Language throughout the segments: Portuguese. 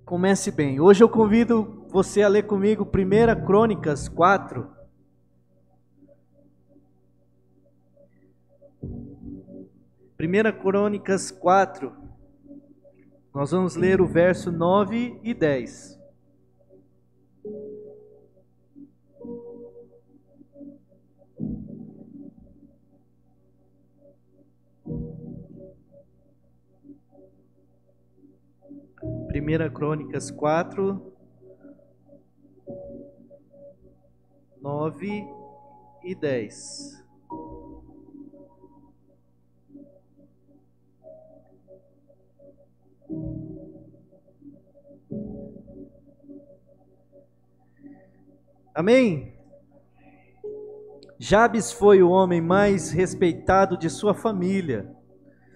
Comece bem. Hoje eu convido você a ler comigo 1 Crônicas 4. 1 Crônicas 4. Nós vamos ler o verso 9 e 10. Primeira Crônicas 4, 9 e 10. Amém? Jabes foi o homem mais respeitado de sua família.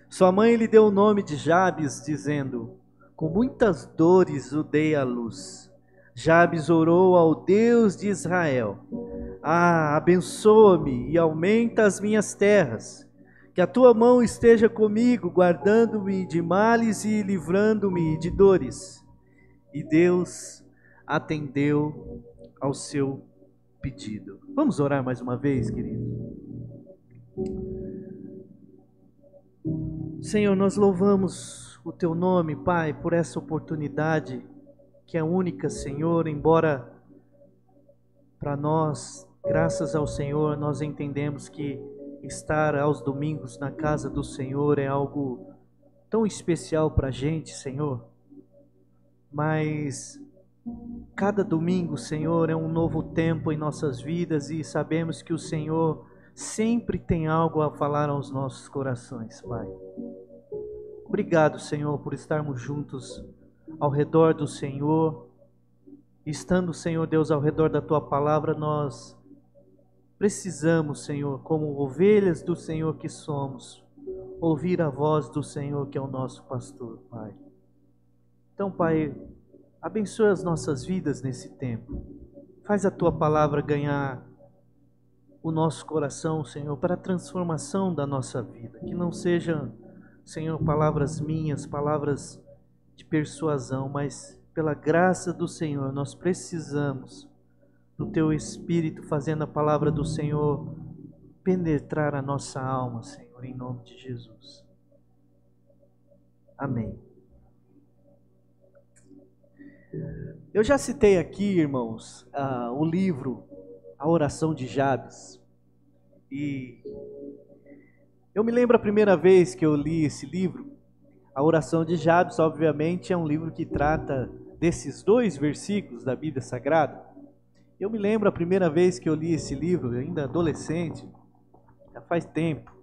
Sua mãe lhe deu o nome de Jabes, dizendo: com muitas dores o dei à luz. Jabes orou ao Deus de Israel: abençoa-me e aumenta as minhas terras. Que a tua mão esteja comigo, guardando-me de males e livrando-me de dores. E Deus atendeu ao seu pedido. Vamos orar mais uma vez, querido. Senhor, nós louvamos o teu nome, Pai, por essa oportunidade que é única, Senhor, embora para nós, graças ao Senhor, nós entendemos que estar aos domingos na casa do Senhor é algo tão especial para a gente, Senhor. Mas cada domingo, Senhor, é um novo tempo em nossas vidas e sabemos que o Senhor sempre tem algo a falar aos nossos corações, Pai. Obrigado, Senhor, por estarmos juntos ao redor do Senhor. Estando, Senhor Deus, ao redor da Tua palavra, nós precisamos, Senhor, como ovelhas do Senhor que somos, ouvir a voz do Senhor que é o nosso pastor, Pai. Então, Pai, abençoa as nossas vidas nesse tempo. Faz a Tua palavra ganhar o nosso coração, Senhor, para a transformação da nossa vida. Que não sejam, Senhor, palavras minhas, palavras de persuasão, mas pela graça do Senhor, nós precisamos do Teu Espírito fazendo a palavra do Senhor penetrar a nossa alma, Senhor, em nome de Jesus. Amém. Eu já citei aqui, irmãos, o livro A Oração de Jabes. E eu me lembro a primeira vez que eu li esse livro. A Oração de Jabes, obviamente, é um livro que trata desses 2 versículos da Bíblia Sagrada. Eu me lembro a primeira vez que eu li esse livro, ainda adolescente, já faz tempo.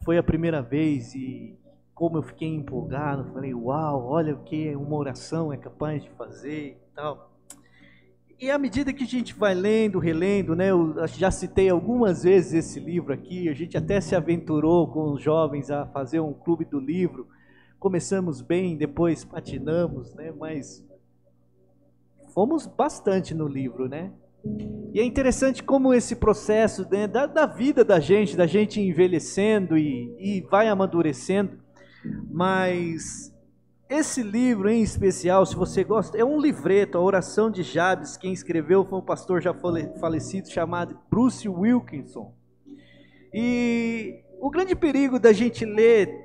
Foi a primeira vez e como eu fiquei empolgado, falei, uau, olha o que uma oração é capaz de fazer e tal. E à medida que a gente vai lendo, relendo, né, eu já citei algumas vezes esse livro aqui, a gente até se aventurou com os jovens a fazer um clube do livro. Começamos bem, depois patinamos, né, mas fomos bastante no livro, né? E é interessante como esse processo, né, da vida da gente envelhecendo e vai amadurecendo, mas esse livro em especial, se você gosta, é um livreto, A Oração de Jabes. Quem escreveu foi um pastor já falecido chamado Bruce Wilkinson. E o grande perigo da gente ler,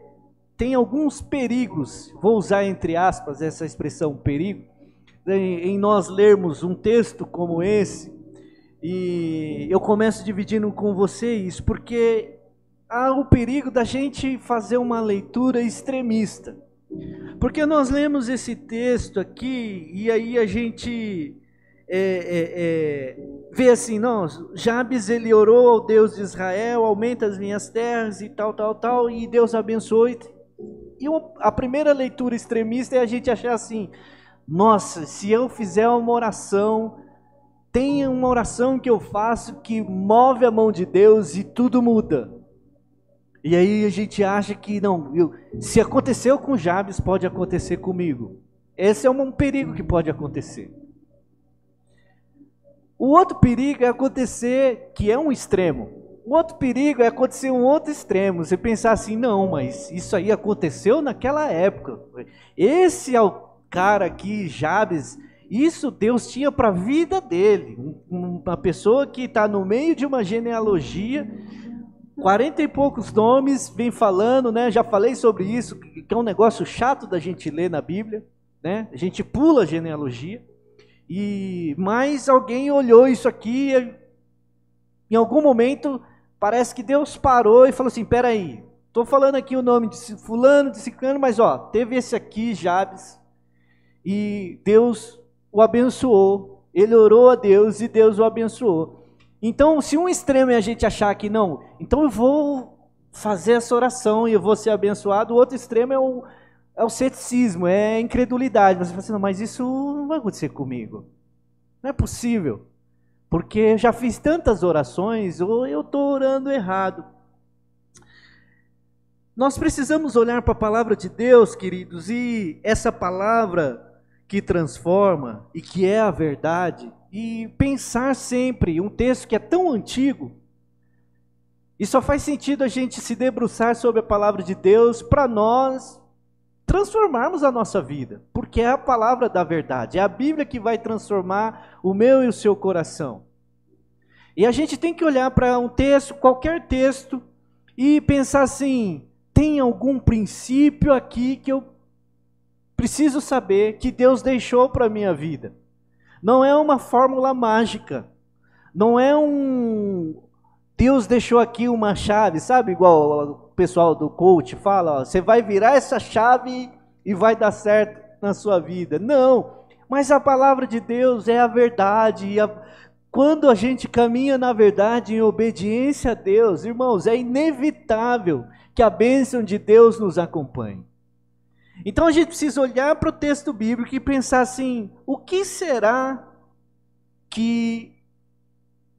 tem alguns perigos, vou usar entre aspas essa expressão perigo, em nós lermos um texto como esse, e eu começo dividindo com você isso, porque há o perigo da gente fazer uma leitura extremista. Porque nós lemos esse texto aqui e aí a gente vê assim, não, Jabes ele orou ao Deus de Israel, aumenta as minhas terras e tal, e Deus abençoe. E a primeira leitura extremista é a gente achar assim, nossa, se eu fizer uma oração, tem uma oração que eu faço que move a mão de Deus e tudo muda. E aí a gente acha que não, se aconteceu com Jabes, pode acontecer comigo. Esse é um perigo que pode acontecer. O outro perigo é acontecer, que é um extremo. O outro perigo é acontecer um outro extremo. Você pensar assim, não, mas isso aí aconteceu naquela época. Esse cara aqui, Jabes, isso Deus tinha para a vida dele. Uma pessoa que está no meio de uma genealogia, 40 e poucos nomes, vem falando, né? Já falei sobre isso, que é um negócio chato da gente ler na Bíblia, né? A gente pula a genealogia. Mas alguém olhou isso aqui, em algum momento, parece que Deus parou e falou assim, peraí, estou falando aqui o nome de fulano, de ciclano, mas teve esse aqui, Jabes, e Deus o abençoou, ele orou a Deus e Deus o abençoou. Então, se um extremo é a gente achar que não, então eu vou fazer essa oração e eu vou ser abençoado, o outro extremo é o ceticismo, é a incredulidade. Você fala assim, não, mas isso não vai acontecer comigo. Não é possível. Porque eu já fiz tantas orações, ou eu estou orando errado. Nós precisamos olhar para a palavra de Deus, queridos, e essa palavra que transforma e que é a verdade, e pensar sempre, um texto que é tão antigo, e só faz sentido a gente se debruçar sobre a palavra de Deus para nós transformarmos a nossa vida, porque é a palavra da verdade, é a Bíblia que vai transformar o meu e o seu coração. E a gente tem que olhar para um texto, qualquer texto, e pensar assim, tem algum princípio aqui que eu preciso saber, que Deus deixou para a minha vida. Não é uma fórmula mágica, não é Deus deixou aqui uma chave, sabe, igual o pessoal do coach fala, você vai virar essa chave e vai dar certo na sua vida. Não, mas a palavra de Deus é a verdade, e quando a gente caminha na verdade, em obediência a Deus, irmãos, é inevitável que a bênção de Deus nos acompanhe. Então a gente precisa olhar para o texto bíblico e pensar assim, o que será que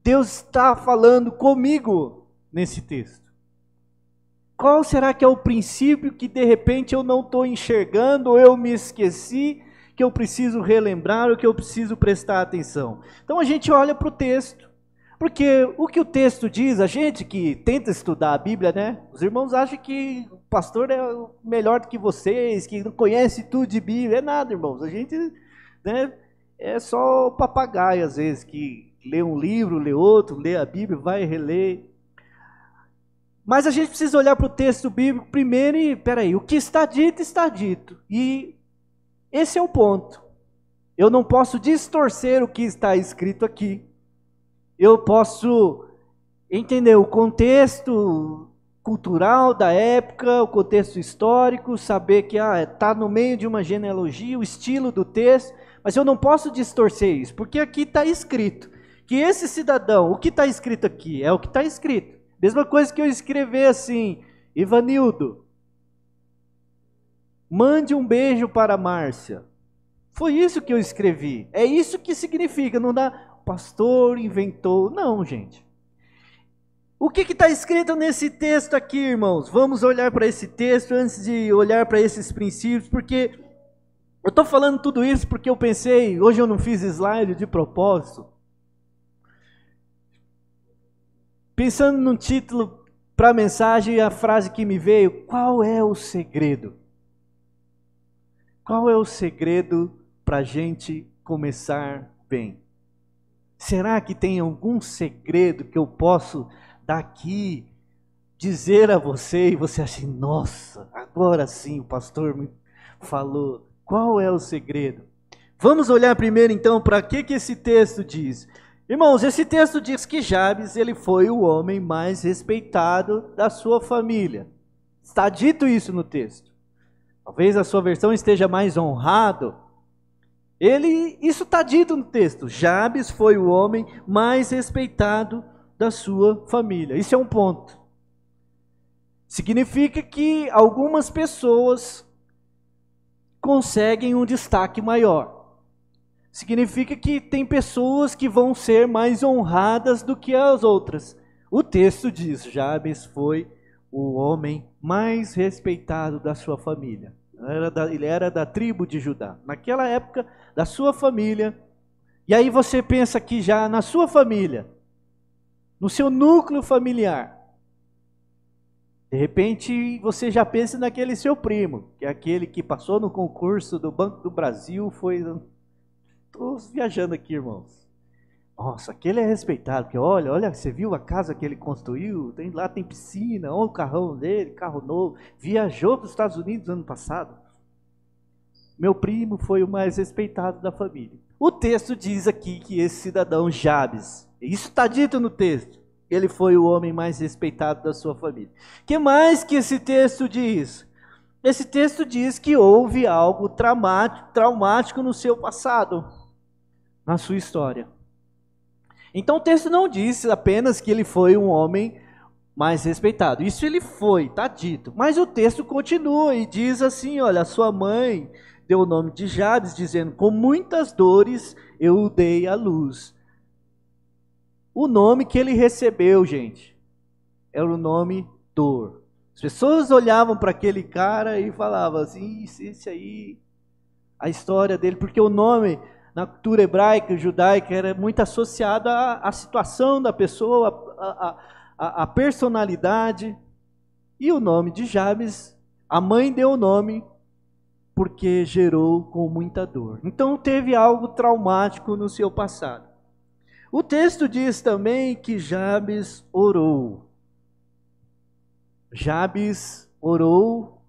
Deus está falando comigo nesse texto? Qual será que é o princípio que de repente eu não estou enxergando, ou eu me esqueci, que eu preciso relembrar, ou que eu preciso prestar atenção? Então a gente olha para o texto, porque o que o texto diz, a gente que tenta estudar a Bíblia, né? Os irmãos acham que o pastor é melhor do que vocês, que não conhece tudo de Bíblia. É nada, irmãos, a gente, né, é só papagaio às vezes, que lê um livro, lê outro, lê a Bíblia, vai reler. Mas a gente precisa olhar para o texto bíblico primeiro e, peraí, o que está dito, está dito. E esse é o ponto. Eu não posso distorcer o que está escrito aqui. Eu posso entender o contexto cultural da época, o contexto histórico, saber que está no meio de uma genealogia, o estilo do texto, mas eu não posso distorcer isso, porque aqui está escrito que esse cidadão, o que está escrito aqui, é o que está escrito. Mesma coisa que eu escrever assim, Ivanildo, mande um beijo para Márcia. Foi isso que eu escrevi, é isso que significa, não dá... pastor inventou, não, gente. O que está escrito nesse texto aqui, irmãos? Vamos olhar para esse texto antes de olhar para esses princípios, porque eu estou falando tudo isso porque eu pensei, hoje eu não fiz slide de propósito, pensando no título para a mensagem, a frase que me veio, qual é o segredo? Qual é o segredo para a gente começar bem? Será que tem algum segredo que eu posso daqui dizer a você e você assim, nossa, agora sim o pastor me falou. Qual é o segredo? Vamos olhar primeiro então para que esse texto diz. Irmãos, esse texto diz que Jabes, ele foi o homem mais respeitado da sua família. Está dito isso no texto. Talvez a sua versão esteja mais honrado. Isso está dito no texto. Jabes foi o homem mais respeitado da sua família. Isso é um ponto. Significa que algumas pessoas conseguem um destaque maior. Significa que tem pessoas que vão ser mais honradas do que as outras. O texto diz, Jabes foi o homem mais respeitado da sua família. Ele era da tribo de Judá. Naquela época, da sua família. E aí você pensa que já na sua família, no seu núcleo familiar, De repente você já pensa naquele seu primo, que é aquele que passou no concurso do Banco do Brasil, foi... Estou viajando aqui, irmãos. Nossa, aquele é respeitado, porque olha, você viu a casa que ele construiu? Lá tem piscina, olha o carrão dele, carro novo. Viajou para os Estados Unidos ano passado. Meu primo foi o mais respeitado da família. O texto diz aqui que esse cidadão Jabes, isso está dito no texto, ele foi o homem mais respeitado da sua família. O que mais que esse texto diz? Esse texto diz que houve algo traumático no seu passado, na sua história. Então o texto não diz apenas que ele foi um homem mais respeitado. Isso ele foi, está dito. Mas o texto continua e diz assim, olha, a sua mãe deu o nome de Jabes, dizendo, com muitas dores eu o dei à luz. O nome que ele recebeu, gente, era o nome dor. As pessoas olhavam para aquele cara e falavam assim, esse aí, a história dele, porque o nome na cultura hebraica, judaica, era muito associado à situação da pessoa, à personalidade. E o nome de Jabes, a mãe deu o nome porque gerou com muita dor. Então teve algo traumático no seu passado. O texto diz também que Jabes orou. Jabes orou,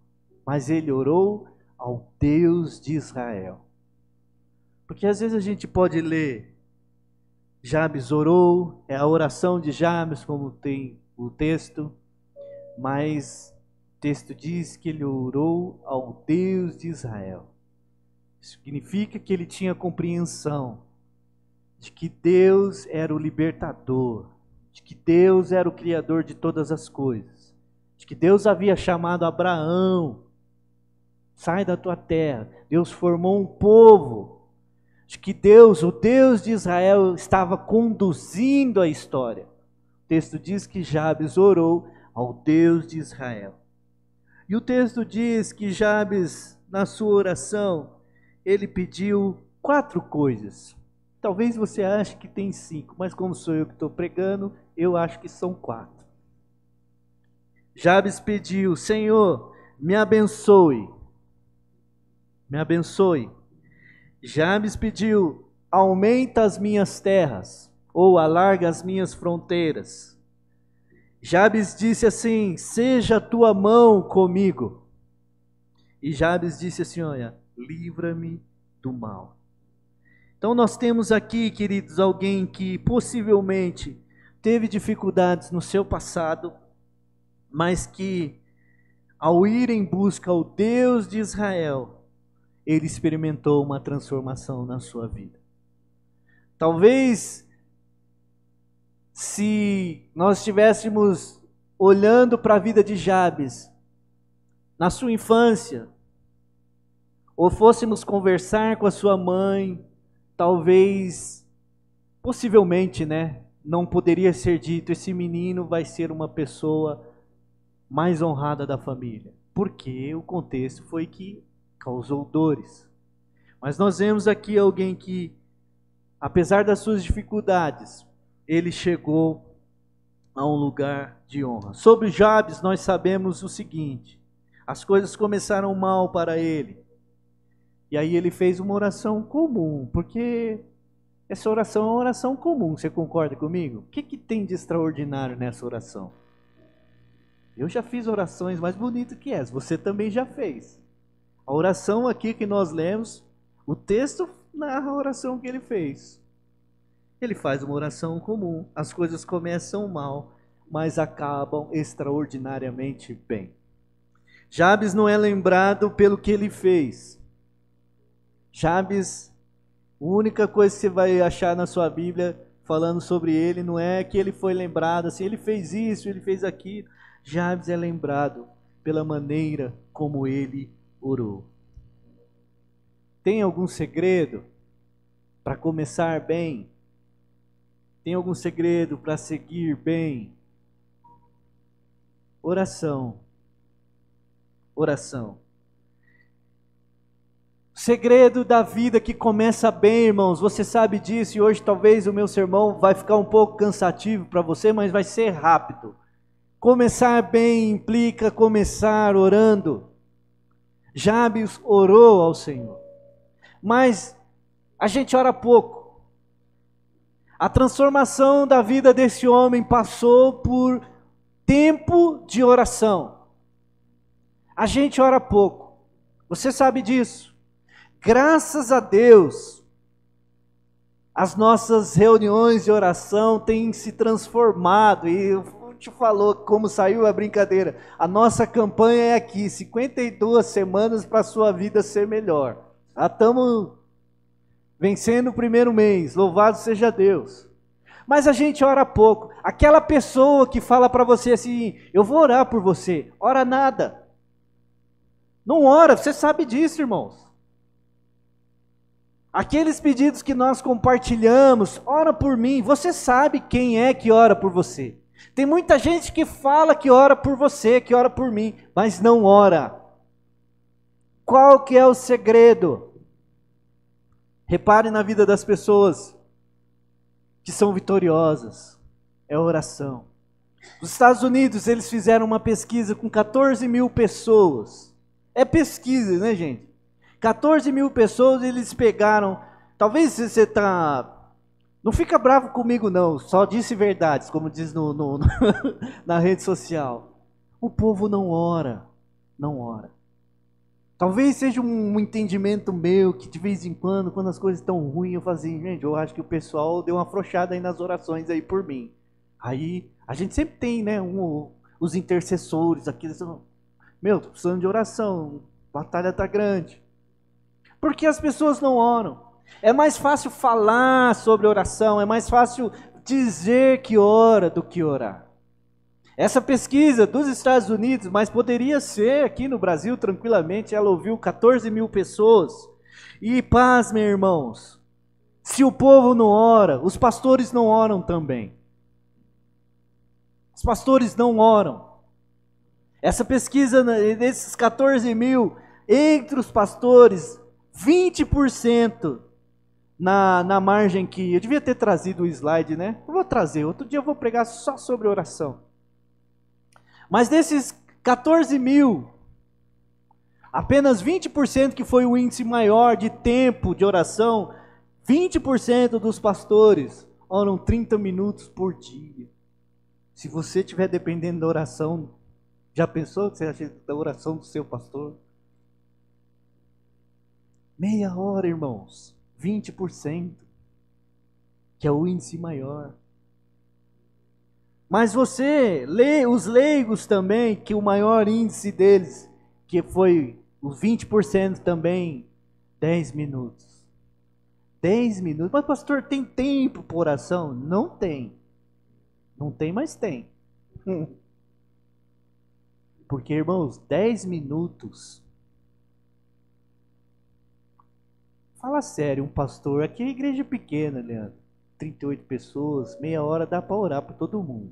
mas ele orou ao Deus de Israel. Porque às vezes a gente pode ler, Jabes orou, é a oração de Jabes, como tem o texto, mas o texto diz que ele orou ao Deus de Israel. Isso significa que ele tinha compreensão de que Deus era o libertador, de que Deus era o criador de todas as coisas, de que Deus havia chamado Abraão, sai da tua terra, Deus formou um povo, de que Deus, o Deus de Israel, estava conduzindo a história. O texto diz que Jabes orou ao Deus de Israel. E o texto diz que Jabes, na sua oração, ele pediu 4 coisas. Talvez você ache que tem 5, mas como sou eu que estou pregando, eu acho que são 4. Jabes pediu, Senhor, me abençoe. Me abençoe. Jabes pediu, aumenta as minhas terras, ou alarga as minhas fronteiras. Jabes disse assim, seja a tua mão comigo. E Jabes disse assim, olha, livra-me do mal. Então nós temos aqui, queridos, alguém que possivelmente teve dificuldades no seu passado, mas que ao ir em busca ao Deus de Israel, ele experimentou uma transformação na sua vida. Talvez, se nós estivéssemos olhando para a vida de Jabes, na sua infância, ou fôssemos conversar com a sua mãe, talvez, possivelmente, não poderia ser dito, esse menino vai ser uma pessoa mais honrada da família. Porque o contexto foi que causou dores. Mas nós vemos aqui alguém que, apesar das suas dificuldades, ele chegou a um lugar de honra. Sobre Jabes nós sabemos o seguinte, as coisas começaram mal para ele. E aí ele fez uma oração comum, porque essa oração é uma oração comum, você concorda comigo? O que tem de extraordinário nessa oração? Eu já fiz orações mais bonitas que essa, você também já fez. A oração aqui que nós lemos, o texto narra a oração que ele fez. Ele faz uma oração comum, as coisas começam mal, mas acabam extraordinariamente bem. Jabes não é lembrado pelo que ele fez. Jabes, a única coisa que você vai achar na sua Bíblia falando sobre ele não é que ele foi lembrado assim, ele fez isso, ele fez aquilo. Jabes é lembrado pela maneira como ele orou. Tem algum segredo para começar bem? Tem algum segredo para seguir bem? Oração. Oração. O segredo da vida que começa bem, irmãos, você sabe disso, e hoje talvez o meu sermão vai ficar um pouco cansativo para você, mas vai ser rápido. Começar bem implica começar orando. Jabes orou ao Senhor, mas a gente ora pouco. A transformação da vida desse homem passou por tempo de oração. A gente ora pouco. Você sabe disso. Graças a Deus, as nossas reuniões de oração têm se transformado. E eu te falou como saiu a brincadeira. A nossa campanha é aqui, 52 semanas para a sua vida ser melhor. Já estamos vencendo o primeiro mês, louvado seja Deus. Mas a gente ora pouco. Aquela pessoa que fala para você assim, eu vou orar por você, ora nada. Não ora, você sabe disso, irmãos. Aqueles pedidos que nós compartilhamos, ora por mim, você sabe quem é que ora por você. Tem muita gente que fala que ora por você, que ora por mim, mas não ora. Qual que é o segredo? Repare na vida das pessoas que são vitoriosas, é a oração. Nos Estados Unidos, eles fizeram uma pesquisa com 14 mil pessoas. É pesquisa, né, gente? 14 mil pessoas, eles pegaram. Talvez você está. Não fica bravo comigo, não. Só disse verdades, como diz na rede social. O povo não ora. Não ora. Talvez seja um entendimento meu que de vez em quando as coisas estão ruins, eu falo assim, gente, eu acho que o pessoal deu uma afrouxada aí nas orações aí por mim. Aí a gente sempre tem, né, os intercessores, aqueles. Meu, tô precisando de oração, a batalha está grande. Porque as pessoas não oram. É mais fácil falar sobre oração, é mais fácil dizer que ora do que orar. Essa pesquisa dos Estados Unidos, mas poderia ser aqui no Brasil tranquilamente, ela ouviu 14 mil pessoas. E pasmem, irmãos, se o povo não ora, os pastores não oram também. Os pastores não oram. Essa pesquisa desses 14 mil, entre os pastores, 20% na margem que... Eu devia ter trazido o slide, né? Eu vou trazer, outro dia eu vou pregar só sobre oração. Mas desses 14 mil, apenas 20% que foi o índice maior de tempo de oração, 20% dos pastores oram 30 minutos por dia. Se você estiver dependendo da oração, já pensou que você acha da oração do seu pastor? Meia hora, irmãos, 20%, que é o índice maior. Mas você lê os leigos também, que o maior índice deles, que foi os 20% também, 10 minutos. 10 minutos. Mas pastor, tem tempo para oração? Não tem. Não tem, mas tem. Porque, irmãos, 10 minutos. Fala sério, um pastor, aqui é igreja pequena, Leandro. 38 pessoas, meia hora dá para orar para todo mundo.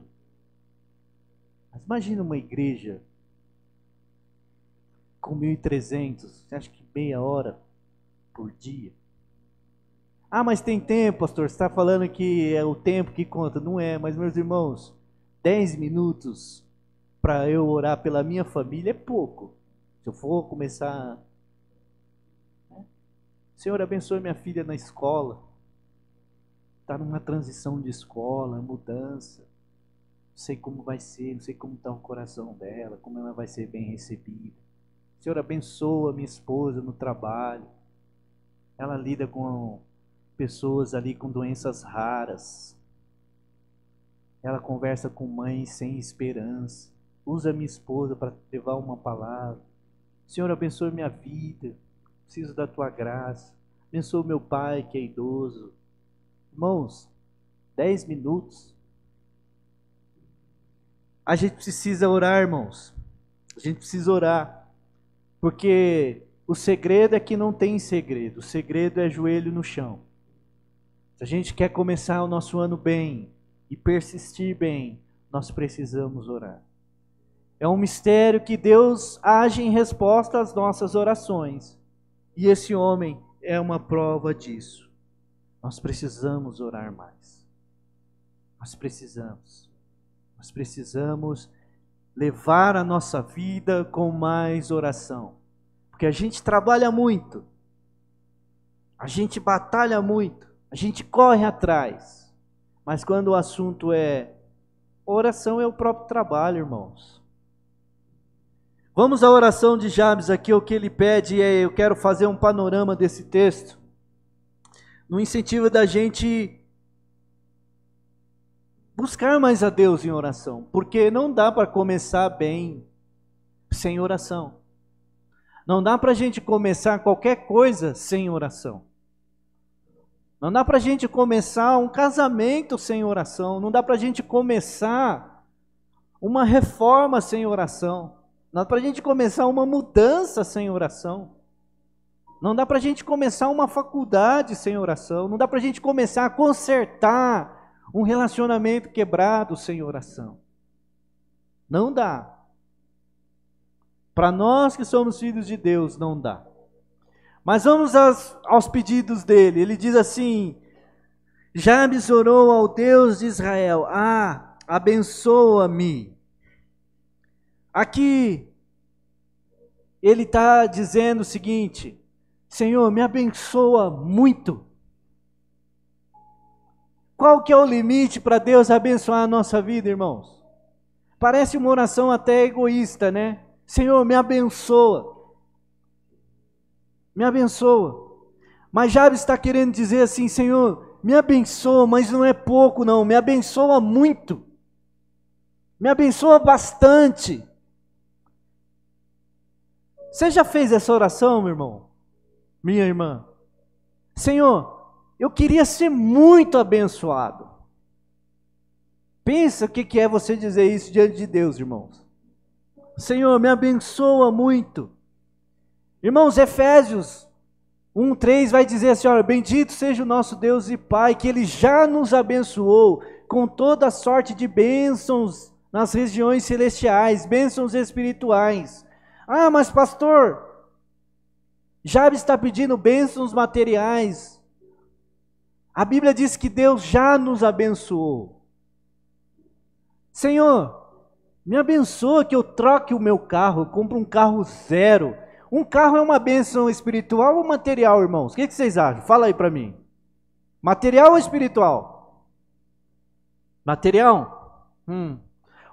Mas imagina uma igreja com 1.300, você acha que meia hora por dia? Ah, mas tem tempo, pastor, você está falando que é o tempo que conta. Não é, mas meus irmãos, 10 minutos para eu orar pela minha família é pouco. Se eu for começar... Senhor, abençoe minha filha na escola. Está numa transição de escola, mudança. Não sei como vai ser, não sei como está o coração dela, como ela vai ser bem recebida. Senhor, abençoa minha esposa no trabalho. Ela lida com pessoas ali com doenças raras. Ela conversa com mães sem esperança. Usa minha esposa para levar uma palavra. Senhor, abençoe minha vida. Preciso da tua graça. Abençoe o meu pai que é idoso. Irmãos, 10 minutos. A gente precisa orar, irmãos. A gente precisa orar. Porque o segredo é que não tem segredo. O segredo é joelho no chão. Se a gente quer começar o nosso ano bem e persistir bem, nós precisamos orar. É um mistério que Deus age em resposta às nossas orações. E esse homem é uma prova disso. Nós precisamos orar mais. Nós precisamos levar a nossa vida com mais oração. Porque a gente trabalha muito, a gente batalha muito, a gente corre atrás. Mas quando o assunto é oração, é o próprio trabalho, irmãos. Vamos à oração de Jabes aqui, o que ele pede eu quero fazer um panorama desse texto, no incentivo da gente buscar mais a Deus em oração, porque não dá para começar bem sem oração. Não dá para a gente começar qualquer coisa sem oração. Não dá para a gente começar um casamento sem oração. Não dá para a gente começar uma reforma sem oração. Não dá para a gente começar uma mudança sem oração. Não dá para a gente começar uma faculdade sem oração. Não dá para a gente começar a consertar um relacionamento quebrado sem oração. Não dá. Para nós que somos filhos de Deus, não dá. Mas vamos aos pedidos dele. Ele diz assim: Jabes orou ao Deus de Israel: abençoa-me. Aqui ele está dizendo o seguinte: Senhor, me abençoa muito. Qual que é o limite para Deus abençoar a nossa vida, irmãos? Parece uma oração até egoísta, né? Senhor, me abençoa. Me abençoa. Mas Jabes está querendo dizer assim: Senhor, me abençoa, mas não é pouco não, me abençoa muito. Me abençoa bastante. Você já fez essa oração, meu irmão? Minha irmã? Senhor, eu queria ser muito abençoado. Pensa o que é você dizer isso diante de Deus, irmãos. Senhor, me abençoa muito. Irmãos, Efésios 1:3 vai dizer assim: olha, bendito seja o nosso Deus e Pai, que Ele já nos abençoou com toda a sorte de bênçãos nas regiões celestiais, bênçãos espirituais. Mas pastor, Jabes está pedindo bênçãos materiais. A Bíblia diz que Deus já nos abençoou. Senhor, me abençoa que eu troque o meu carro, eu compro um carro zero. Um carro é uma bênção espiritual ou material, irmãos? O que vocês acham? Fala aí para mim. Material ou espiritual? Material?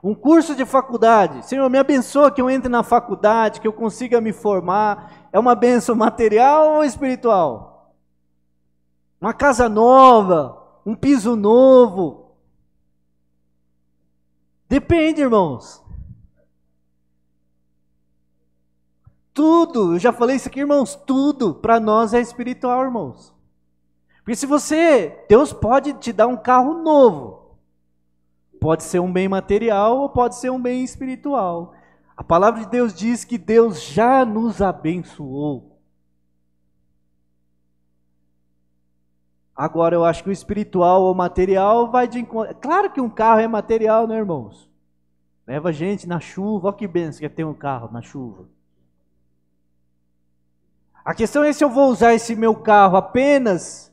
Um curso de faculdade. Senhor, me abençoa que eu entre na faculdade, que eu consiga me formar. É uma bênção material ou espiritual? Uma casa nova, um piso novo. Depende, irmãos. Tudo, eu já falei isso aqui, irmãos, tudo para nós é espiritual, irmãos. Porque Deus pode te dar um carro novo. Pode ser um bem material ou pode ser um bem espiritual. A palavra de Deus diz que Deus já nos abençoou. Agora eu acho que o espiritual ou material vai de encontro. Claro que um carro é material, né, irmãos? Leva gente na chuva, olha que bênção que é ter um carro na chuva. A questão é se eu vou usar esse meu carro apenas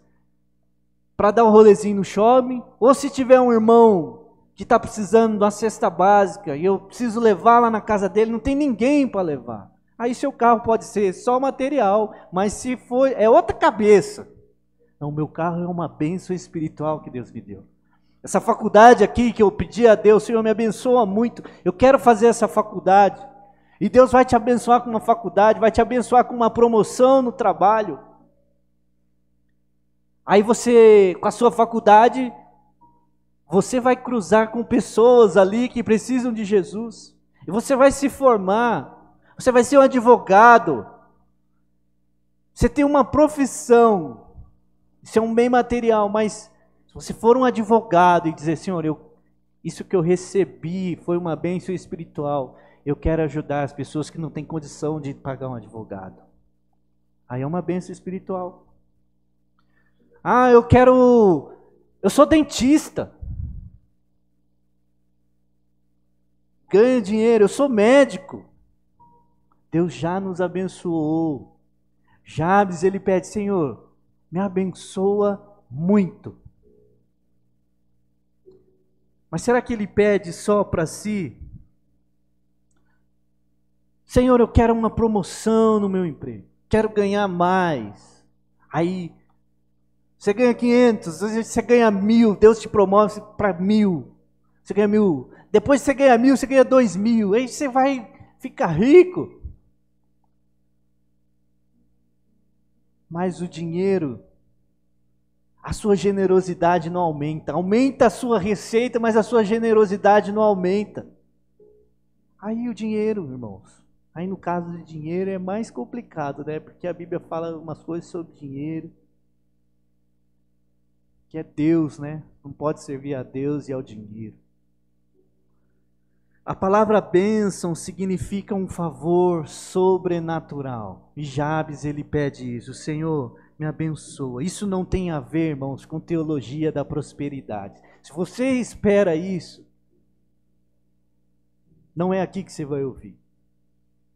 para dar um rolezinho no shopping, ou se tiver um irmão que está precisando de uma cesta básica e eu preciso levar lá na casa dele, não tem ninguém para levar. Aí seu carro pode ser só material, mas se for, é outra cabeça. Não, meu carro é uma bênção espiritual que Deus me deu. Essa faculdade aqui que eu pedi a Deus, Senhor, me abençoa muito. Eu quero fazer essa faculdade. E Deus vai te abençoar com uma faculdade, vai te abençoar com uma promoção no trabalho. Aí você, com a sua faculdade, você vai cruzar com pessoas ali que precisam de Jesus. E você vai se formar. Você vai ser um advogado. Você tem uma profissão. Isso é um bem material, mas se você for um advogado e dizer, Senhor, isso que eu recebi foi uma bênção espiritual, eu quero ajudar as pessoas que não têm condição de pagar um advogado. Aí é uma bênção espiritual. Eu sou dentista. Ganho dinheiro, eu sou médico. Deus já nos abençoou. Jabes, ele pede, Senhor, me abençoa muito. Mas será que ele pede só para si? Senhor, eu quero uma promoção no meu emprego, quero ganhar mais. Aí, você ganha 500, você ganha 1.000, Deus te promove para 1.000. Você ganha 1.000, depois você ganha 1.000, você ganha 2.000, aí você vai ficar rico. Mas o dinheiro, a sua generosidade não aumenta. Aumenta a sua receita, mas a sua generosidade não aumenta. Aí o dinheiro, irmãos, aí no caso de dinheiro é mais complicado, né? Porque a Bíblia fala umas coisas sobre dinheiro, que é Deus, né? Não pode servir a Deus e ao dinheiro. A palavra bênção significa um favor sobrenatural. E Jabes, ele pede isso: Senhor, me abençoa. Isso não tem a ver, irmãos, com teologia da prosperidade. Se você espera isso, não é aqui que você vai ouvir.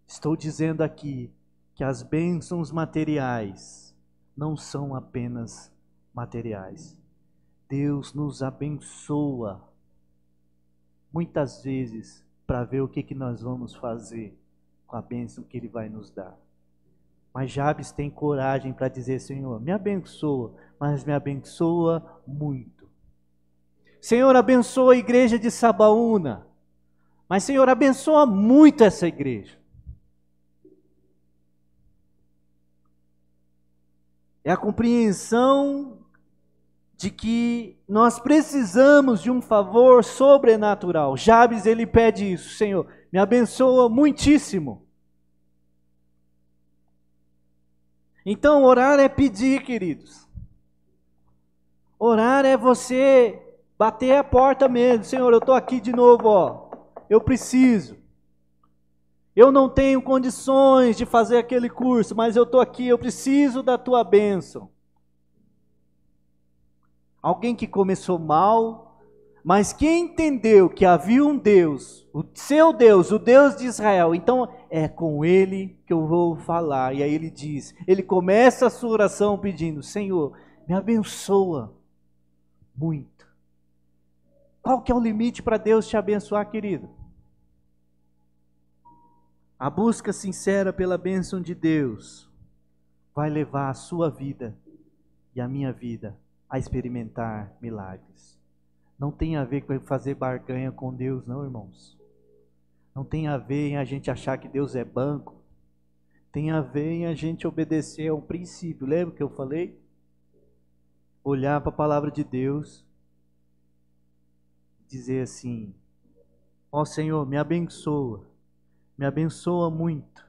Estou dizendo aqui que as bênçãos materiais não são apenas materiais. Deus nos abençoa muitas vezes para ver o que nós vamos fazer com a bênção que Ele vai nos dar. Mas Jabes tem coragem para dizer: Senhor, me abençoa, mas me abençoa muito. Senhor, abençoa a igreja de Sabaúna, mas Senhor, abençoa muito essa igreja. É a compreensão de que nós precisamos de um favor sobrenatural. Jabes, ele pede isso: Senhor, me abençoa muitíssimo. Então, orar é pedir, queridos. Orar é você bater a porta mesmo. Senhor, eu estou aqui de novo, ó. Eu preciso. Eu não tenho condições de fazer aquele curso, mas eu estou aqui, eu preciso da tua bênção. Alguém que começou mal, mas que entendeu que havia um Deus, o seu Deus, o Deus de Israel. Então é com Ele que eu vou falar. E aí ele diz, ele começa a sua oração pedindo: Senhor, me abençoa muito. Qual que é o limite para Deus te abençoar, querido? A busca sincera pela bênção de Deus vai levar a sua vida e a minha vida a experimentar milagres. Não tem a ver com fazer barganha com Deus, não, irmãos. Não tem a ver em a gente achar que Deus é banco. Tem a ver em a gente obedecer a um princípio. Lembra que eu falei? Olhar para a palavra de Deus, dizer assim: ó Senhor, me abençoa muito.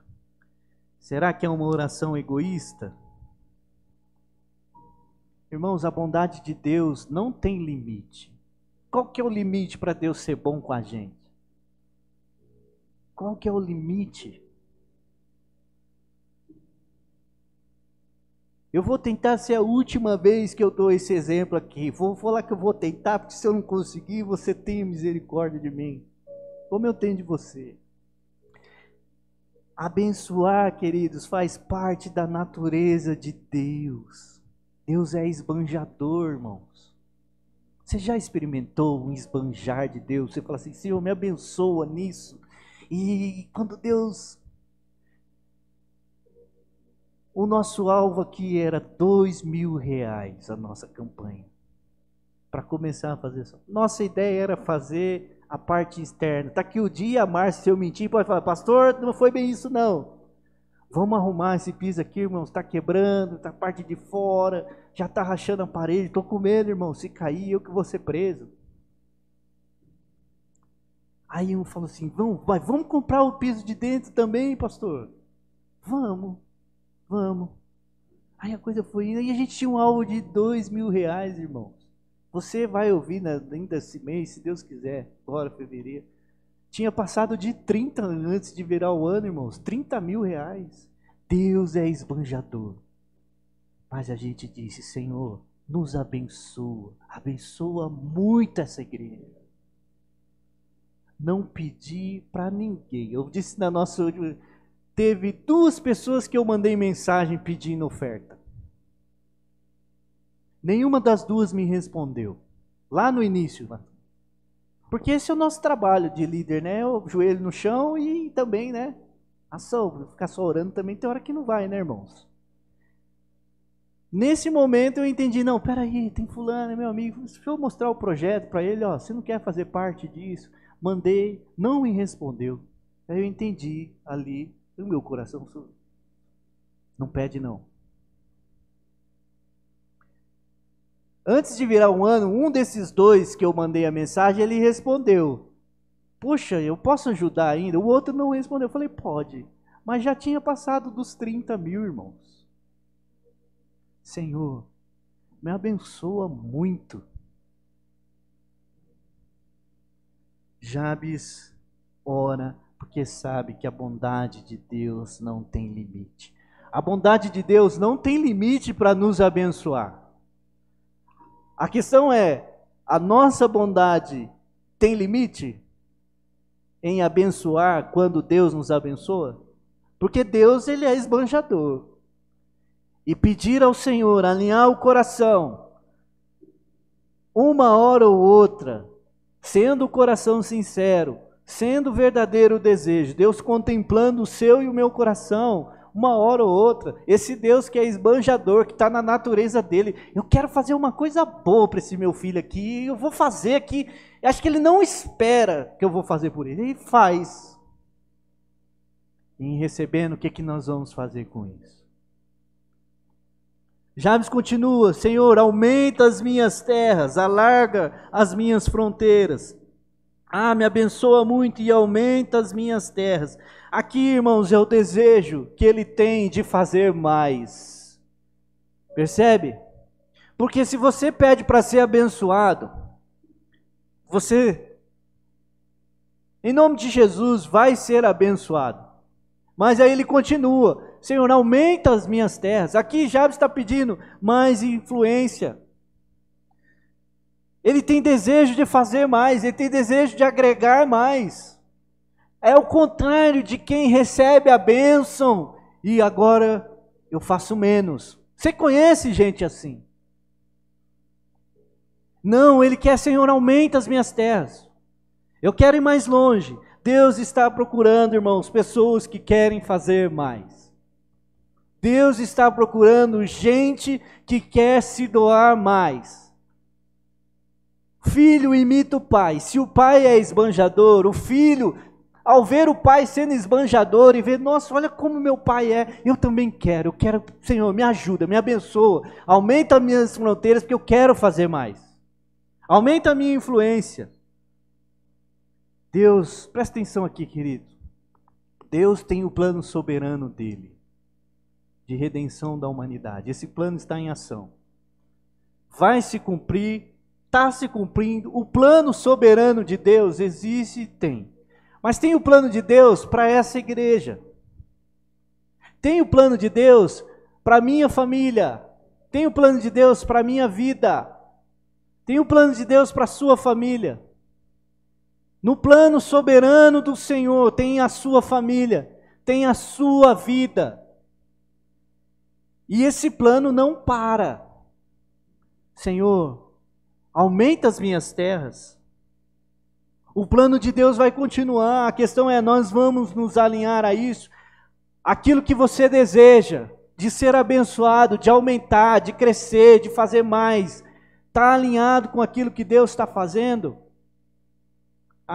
Será que é uma oração egoísta? Irmãos, a bondade de Deus não tem limite. Qual que é o limite para Deus ser bom com a gente? Qual que é o limite? Eu vou tentar ser a última vez que eu dou esse exemplo aqui. Vou falar que eu vou tentar, porque se eu não conseguir, você tenha misericórdia de mim, como eu tenho de você. Abençoar, queridos, faz parte da natureza de Deus. Deus é esbanjador, irmãos. Você já experimentou um esbanjar de Deus? Você fala assim: Senhor, me abençoa nisso. E quando Deus... O nosso alvo aqui era R$2.000, a nossa campanha, para começar a fazer isso. Nossa ideia era fazer a parte externa. Está aqui o dia, a Márcia, se eu mentir, pode falar: pastor, não foi bem isso não. Vamos arrumar esse piso aqui, irmãos, está quebrando, está a parte de fora, já está rachando a parede, estou com medo, irmão, se cair eu que vou ser preso. Aí um falou assim: vamos comprar o piso de dentro também, pastor? Vamos. Aí a coisa foi indo, e a gente tinha um alvo de R$2.000, irmãos. Você vai ouvir ainda esse mês, se Deus quiser, agora fevereiro. Tinha passado de 30 antes de virar o ano, irmãos. R$30.000. Deus é esbanjador. Mas a gente disse: Senhor, nos abençoa. Abençoa muito essa igreja. Não pedi para ninguém. Eu disse na nossa última... Teve 2 pessoas que eu mandei mensagem pedindo oferta. Nenhuma das 2 me respondeu. Lá no início. Porque esse é o nosso trabalho de líder, né? O joelho no chão e também, né? Ação, ficar só orando também tem hora que não vai, né, irmãos? Nesse momento eu entendi, não, peraí, tem fulano, é meu amigo, deixa eu mostrar o projeto para ele, ó, você não quer fazer parte disso? Mandei, não me respondeu. Aí eu entendi ali, o meu coração não pede não. Antes de virar um ano, um desses dois que eu mandei a mensagem, ele respondeu. Poxa, eu posso ajudar ainda? O outro não respondeu. Eu falei, pode. Mas já tinha passado dos 30 mil, irmãos. Senhor, me abençoa muito. Jabes ora porque sabe que a bondade de Deus não tem limite. A bondade de Deus não tem limite para nos abençoar. A questão é, a nossa bondade tem limite em abençoar quando Deus nos abençoa? Porque Deus, ele é esbanjador. E pedir ao Senhor, alinhar o coração, uma hora ou outra, sendo o coração sincero, sendo verdadeiro o desejo, Deus contemplando o seu e o meu coração, uma hora ou outra, esse Deus que é esbanjador, que está na natureza dele, eu quero fazer uma coisa boa para esse meu filho aqui, eu vou fazer aqui, acho que ele não espera que eu vou fazer por ele, ele faz. E em recebendo, o que nós vamos fazer com isso? Jabes continua, Senhor, aumenta as minhas terras, alarga as minhas fronteiras. Me abençoa muito e aumenta as minhas terras. Aqui, irmãos, é o desejo que ele tem de fazer mais. Percebe? Porque se você pede para ser abençoado, você, em nome de Jesus, vai ser abençoado. Mas aí ele continua, Senhor, aumenta as minhas terras. Aqui Jabes está pedindo mais influência. Ele tem desejo de fazer mais, ele tem desejo de agregar mais. É o contrário de quem recebe a bênção e agora eu faço menos. Você conhece gente assim? Não, ele quer, Senhor, aumenta as minhas terras. Eu quero ir mais longe. Deus está procurando, irmãos, pessoas que querem fazer mais. Deus está procurando gente que quer se doar mais. Filho imita o pai. Se o pai é esbanjador, o filho, ao ver o pai sendo esbanjador e ver, nossa, olha como meu pai é, eu também quero. Eu quero, Senhor, me ajuda, me abençoa. Aumenta as minhas fronteiras porque eu quero fazer mais. Aumenta a minha influência. Deus, presta atenção aqui, querido. Deus tem o plano soberano dele, de redenção da humanidade. Esse plano está em ação. Vai se cumprir, está se cumprindo. O plano soberano de Deus existe e tem. Mas tem o plano de Deus para essa igreja. Tem o plano de Deus para a minha família. Tem o plano de Deus para a minha vida. Tem o plano de Deus para a sua família. No plano soberano do Senhor tem a sua família, tem a sua vida. E esse plano não para. Senhor, aumenta as minhas terras. O plano de Deus vai continuar. A questão é, nós vamos nos alinhar a isso. Aquilo que você deseja, de ser abençoado, de aumentar, de crescer, de fazer mais, está alinhado com aquilo que Deus está fazendo?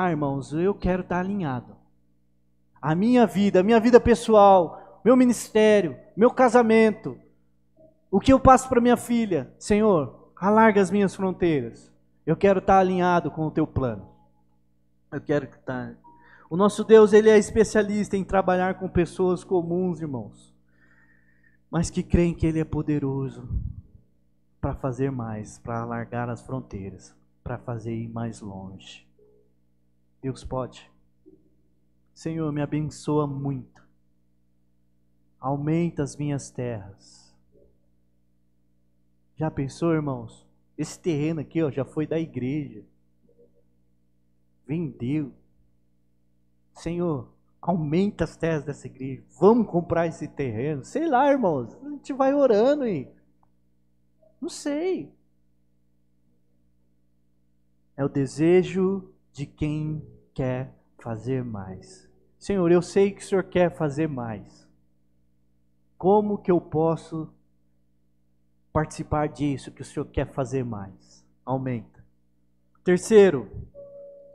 Irmãos, eu quero estar alinhado. A minha vida pessoal, meu ministério, meu casamento, o que eu passo para minha filha, Senhor, alarga as minhas fronteiras. Eu quero estar alinhado com o teu plano. Eu quero estar. O nosso Deus, ele é especialista em trabalhar com pessoas comuns, irmãos, mas que creem que ele é poderoso para fazer mais, para alargar as fronteiras, para fazer ir mais longe. Deus pode. Senhor, me abençoa muito. Aumenta as minhas terras. Já pensou, irmãos? Esse terreno aqui, ó, já foi da igreja. Vendeu. Senhor, aumenta as terras dessa igreja. Vamos comprar esse terreno. Sei lá, irmãos. A gente vai orando e... Não sei. É o desejo de quem quer fazer mais. Senhor, eu sei que o Senhor quer fazer mais. Como que eu posso participar disso que o Senhor quer fazer mais? Aumenta. Terceiro,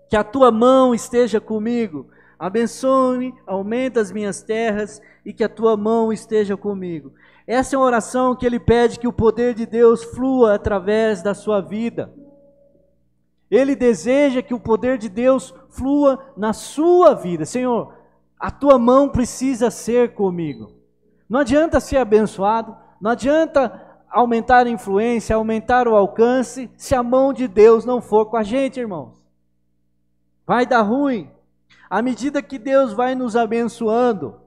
que a tua mão esteja comigo. Abençoe-me, aumenta as minhas terras e que a tua mão esteja comigo. Essa é uma oração que ele pede que o poder de Deus flua através da sua vida. Ele deseja que o poder de Deus flua na sua vida. Senhor, a tua mão precisa ser comigo. Não adianta ser abençoado, não adianta aumentar a influência, aumentar o alcance, se a mão de Deus não for com a gente, irmãos. Vai dar ruim. À medida que Deus vai nos abençoando.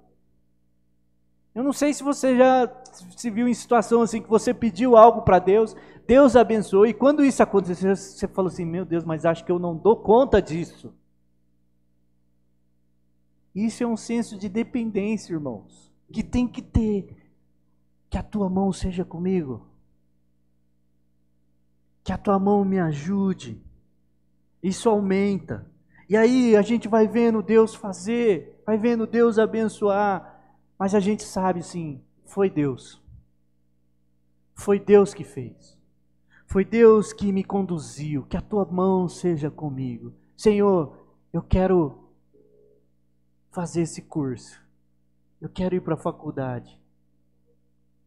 Eu não sei se você já se viu em situação assim, que você pediu algo para Deus, Deus abençoou, e quando isso aconteceu, você falou assim, meu Deus, mas acho que eu não dou conta disso. Isso é um senso de dependência, irmãos, que tem que ter. Que a tua mão seja comigo. Que a tua mão me ajude. Isso aumenta. E aí a gente vai vendo Deus fazer, vai vendo Deus abençoar, mas a gente sabe sim, foi Deus. Foi Deus que fez. Foi Deus que me conduziu, que a tua mão seja comigo. Senhor, eu quero fazer esse curso. Eu quero ir para a faculdade.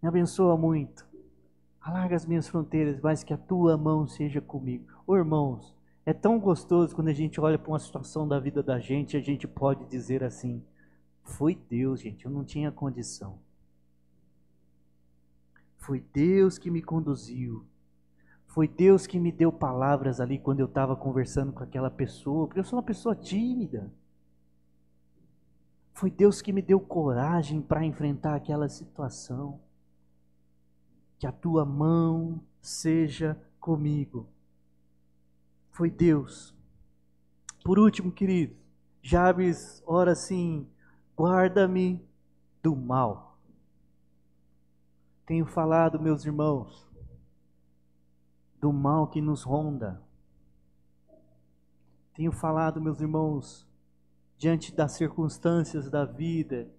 Me abençoa muito. Alarga as minhas fronteiras, mas que a tua mão seja comigo. Ô irmãos, é tão gostoso quando a gente olha para uma situação da vida da gente, a gente pode dizer assim, foi Deus, gente, eu não tinha condição. Foi Deus que me conduziu. Foi Deus que me deu palavras ali quando eu estava conversando com aquela pessoa, porque eu sou uma pessoa tímida. Foi Deus que me deu coragem para enfrentar aquela situação. Que a tua mão seja comigo. Foi Deus. Por último, queridos, Jabes ora assim, guarda-me do mal. Tenho falado, meus irmãos, do mal que nos ronda. Tenho falado, meus irmãos, diante das circunstâncias da vida,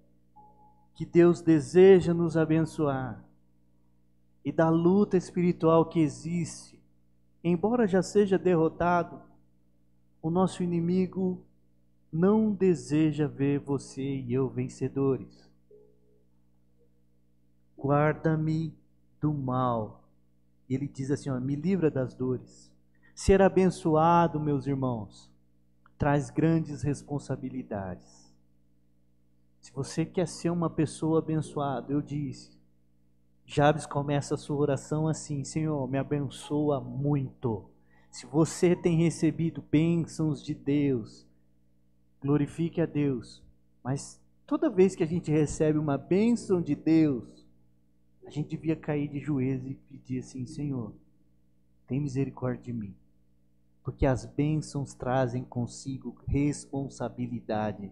que Deus deseja nos abençoar. E da luta espiritual que existe, embora já seja derrotado, o nosso inimigo não deseja ver você e eu vencedores. Guarda-me do mal. Ele diz assim, ó, me livra das dores. Ser abençoado, meus irmãos, traz grandes responsabilidades. Se você quer ser uma pessoa abençoada, eu disse, Jabes começa a sua oração assim, Senhor, me abençoa muito. Se você tem recebido bênçãos de Deus, glorifique a Deus. Mas toda vez que a gente recebe uma bênção de Deus, a gente devia cair de joelhos e pedir assim, Senhor, tem misericórdia de mim. Porque as bênçãos trazem consigo responsabilidade.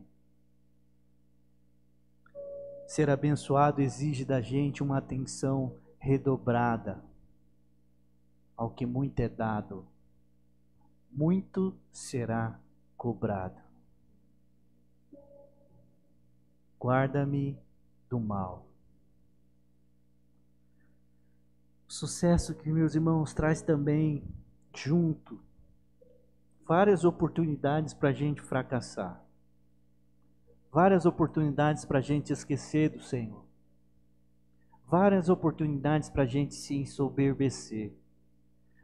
Ser abençoado exige da gente uma atenção redobrada. Ao que muito é dado, muito será cobrado. Guarda-me do mal. O sucesso que, meus irmãos, traz também junto várias oportunidades para a gente fracassar. Várias oportunidades para a gente esquecer do Senhor. Várias oportunidades para a gente se ensoberbecer.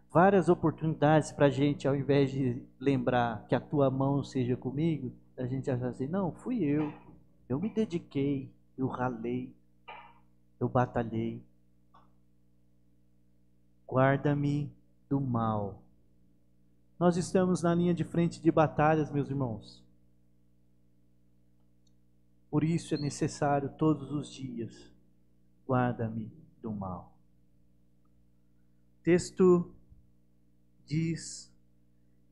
Várias oportunidades para a gente, ao invés de lembrar que a tua mão seja comigo, a gente achar assim, não, fui eu me dediquei, eu ralei, eu batalhei. Guarda-me do mal. Nós estamos na linha de frente de batalhas, meus irmãos. Por isso é necessário todos os dias, guarda-me do mal. O texto diz,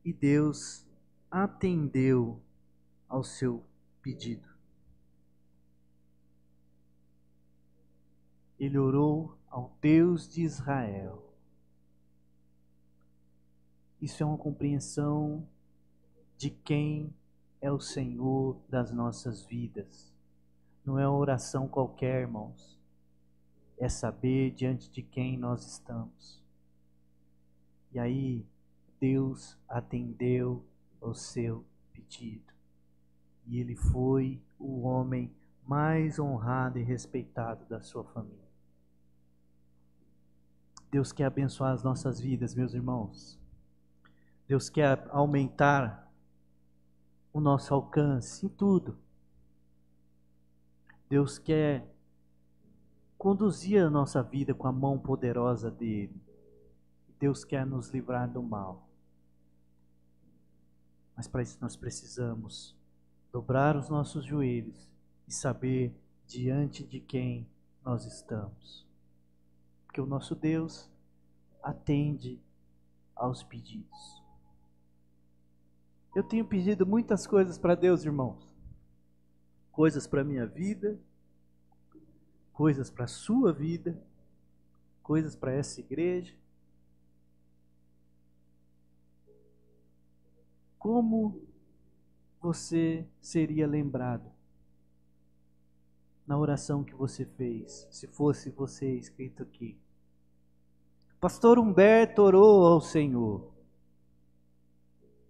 e Deus atendeu ao seu pedido. Ele orou ao Deus de Israel. Isso é uma compreensão de quem é o Senhor das nossas vidas. Não é uma oração qualquer, irmãos. É saber diante de quem nós estamos. E aí, Deus atendeu ao seu pedido. E ele foi o homem mais honrado e respeitado da sua família. Deus quer abençoar as nossas vidas, meus irmãos. Deus quer aumentar o nosso alcance em tudo. Deus quer conduzir a nossa vida com a mão poderosa dele. Deus quer nos livrar do mal. Mas para isso nós precisamos dobrar os nossos joelhos e saber diante de quem nós estamos. Porque o nosso Deus atende aos pedidos. Eu tenho pedido muitas coisas para Deus, irmãos. Coisas para a minha vida, coisas para a sua vida, coisas para essa igreja. Como você seria lembrado na oração que você fez, se fosse você escrito aqui? Pastor Humberto orou ao Senhor.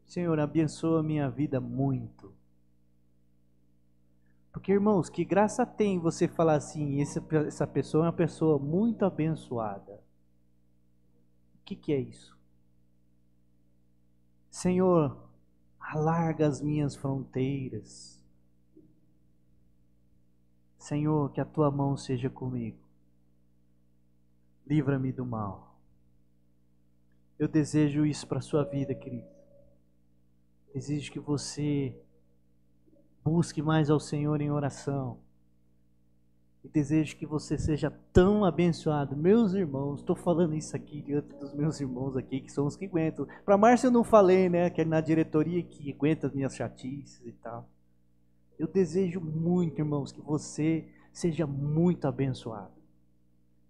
Senhor, abençoa a minha vida muito. Porque, irmãos, que graça tem você falar assim, essa pessoa é uma pessoa muito abençoada. O que é isso? Senhor, alarga as minhas fronteiras. Senhor, que a tua mão seja comigo. Livra-me do mal. Eu desejo isso para a sua vida, querido. Desejo que você busque mais ao Senhor em oração. E desejo que você seja tão abençoado. Meus irmãos, estou falando isso aqui diante dos meus irmãos aqui, que são os que aguentam. Para Márcia eu não falei, né? Que é na diretoria que aguenta as minhas chatices e tal. Eu desejo muito, irmãos, que você seja muito abençoado.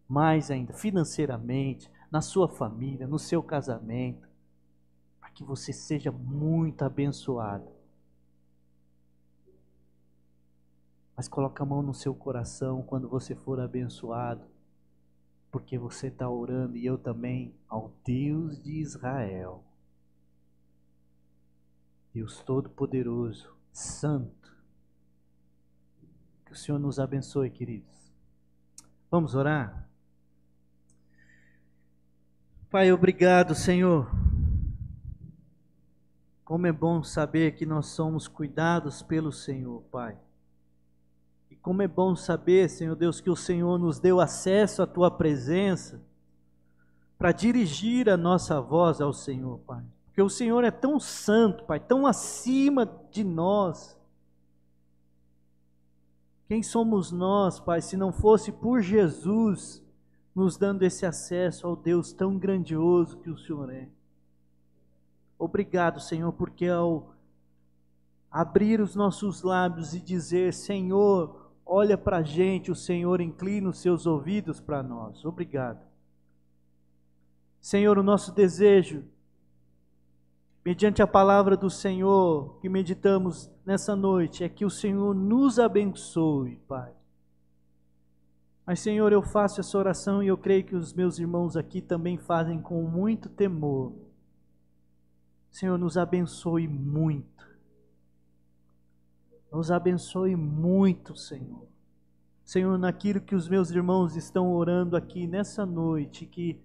Mais ainda, financeiramente, na sua família, no seu casamento. Para que você seja muito abençoado. Mas coloca a mão no seu coração quando você for abençoado, porque você está orando, e eu também, ao Deus de Israel. Deus Todo-Poderoso, Santo. Que o Senhor nos abençoe, queridos. Vamos orar? Pai, obrigado, Senhor. Como é bom saber que nós somos cuidados pelo Senhor, Pai. Como é bom saber, Senhor Deus, que o Senhor nos deu acesso à Tua presença para dirigir a nossa voz ao Senhor, Pai. Porque o Senhor é tão santo, Pai, tão acima de nós. Quem somos nós, Pai, se não fosse por Jesus nos dando esse acesso ao Deus tão grandioso que o Senhor é? Obrigado, Senhor, porque ao abrir os nossos lábios e dizer, Senhor, olha para a gente, o Senhor inclina os seus ouvidos para nós. Obrigado. Senhor, o nosso desejo, mediante a palavra do Senhor que meditamos nessa noite, é que o Senhor nos abençoe, Pai. Mas, Senhor, eu faço essa oração e eu creio que os meus irmãos aqui também fazem com muito temor. Senhor, nos abençoe muito. Nos abençoe muito, Senhor. Senhor, naquilo que os meus irmãos estão orando aqui nessa noite, que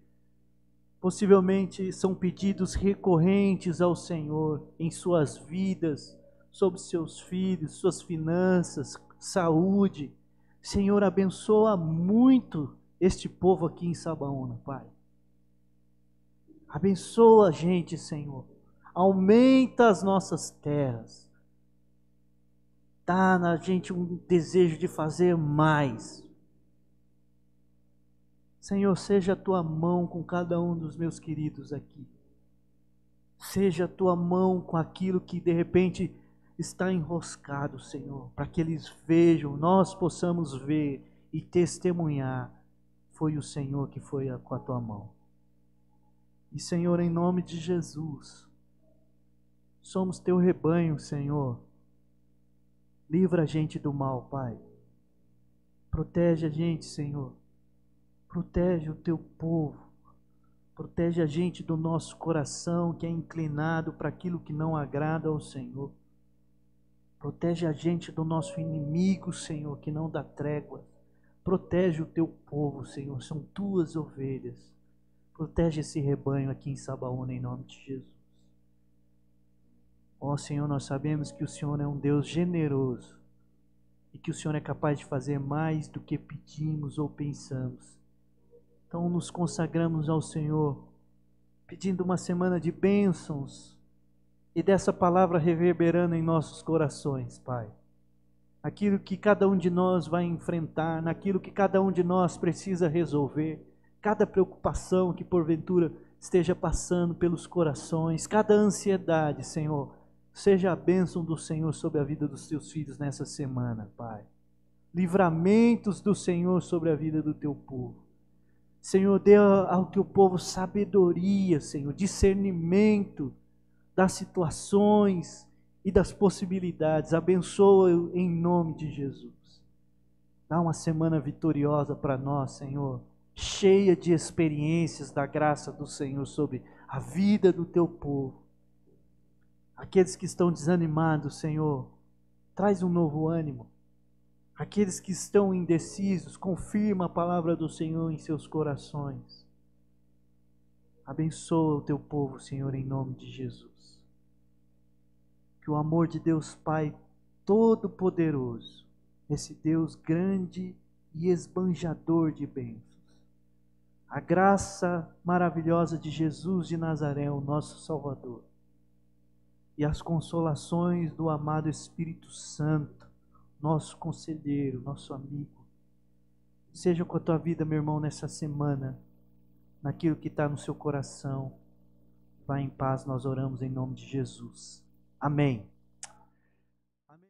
possivelmente são pedidos recorrentes ao Senhor em suas vidas, sobre seus filhos, suas finanças, saúde. Senhor, abençoa muito este povo aqui em Sabaúna, Pai. Abençoa a gente, Senhor. Aumenta as nossas terras. Dá na gente um desejo de fazer mais. Senhor, seja a tua mão com cada um dos meus queridos aqui. Seja a tua mão com aquilo que de repente está enroscado, Senhor, para que eles vejam, nós possamos ver e testemunhar. Foi o Senhor que foi com a tua mão. E, Senhor, em nome de Jesus, somos teu rebanho, Senhor. Livra a gente do mal, Pai. Protege a gente, Senhor. Protege o teu povo. Protege a gente do nosso coração que é inclinado para aquilo que não agrada ao Senhor. Protege a gente do nosso inimigo, Senhor, que não dá trégua. Protege o teu povo, Senhor, são tuas ovelhas. Protege esse rebanho aqui em Sabaúna, em nome de Jesus. Ó Senhor, nós sabemos que o Senhor é um Deus generoso e que o Senhor é capaz de fazer mais do que pedimos ou pensamos. Então nos consagramos ao Senhor, pedindo uma semana de bênçãos e dessa palavra reverberando em nossos corações, Pai. Aquilo que cada um de nós vai enfrentar, naquilo que cada um de nós precisa resolver, cada preocupação que porventura esteja passando pelos corações, cada ansiedade, Senhor, seja a bênção do Senhor sobre a vida dos teus filhos nessa semana, Pai. Livramentos do Senhor sobre a vida do teu povo. Senhor, dê ao teu povo sabedoria, Senhor, discernimento das situações e das possibilidades. Abençoa em nome de Jesus. Dá uma semana vitoriosa para nós, Senhor, cheia de experiências da graça do Senhor sobre a vida do teu povo. Aqueles que estão desanimados, Senhor, traz um novo ânimo. Aqueles que estão indecisos, confirma a palavra do Senhor em seus corações. Abençoa o teu povo, Senhor, em nome de Jesus. Que o amor de Deus Pai Todo-Poderoso, esse Deus grande e esbanjador de bênçãos, a graça maravilhosa de Jesus de Nazaré, o nosso Salvador, e as consolações do amado Espírito Santo, nosso conselheiro, nosso amigo, seja com a tua vida, meu irmão, nessa semana, naquilo que está no seu coração. Vá em paz, nós oramos em nome de Jesus. Amém.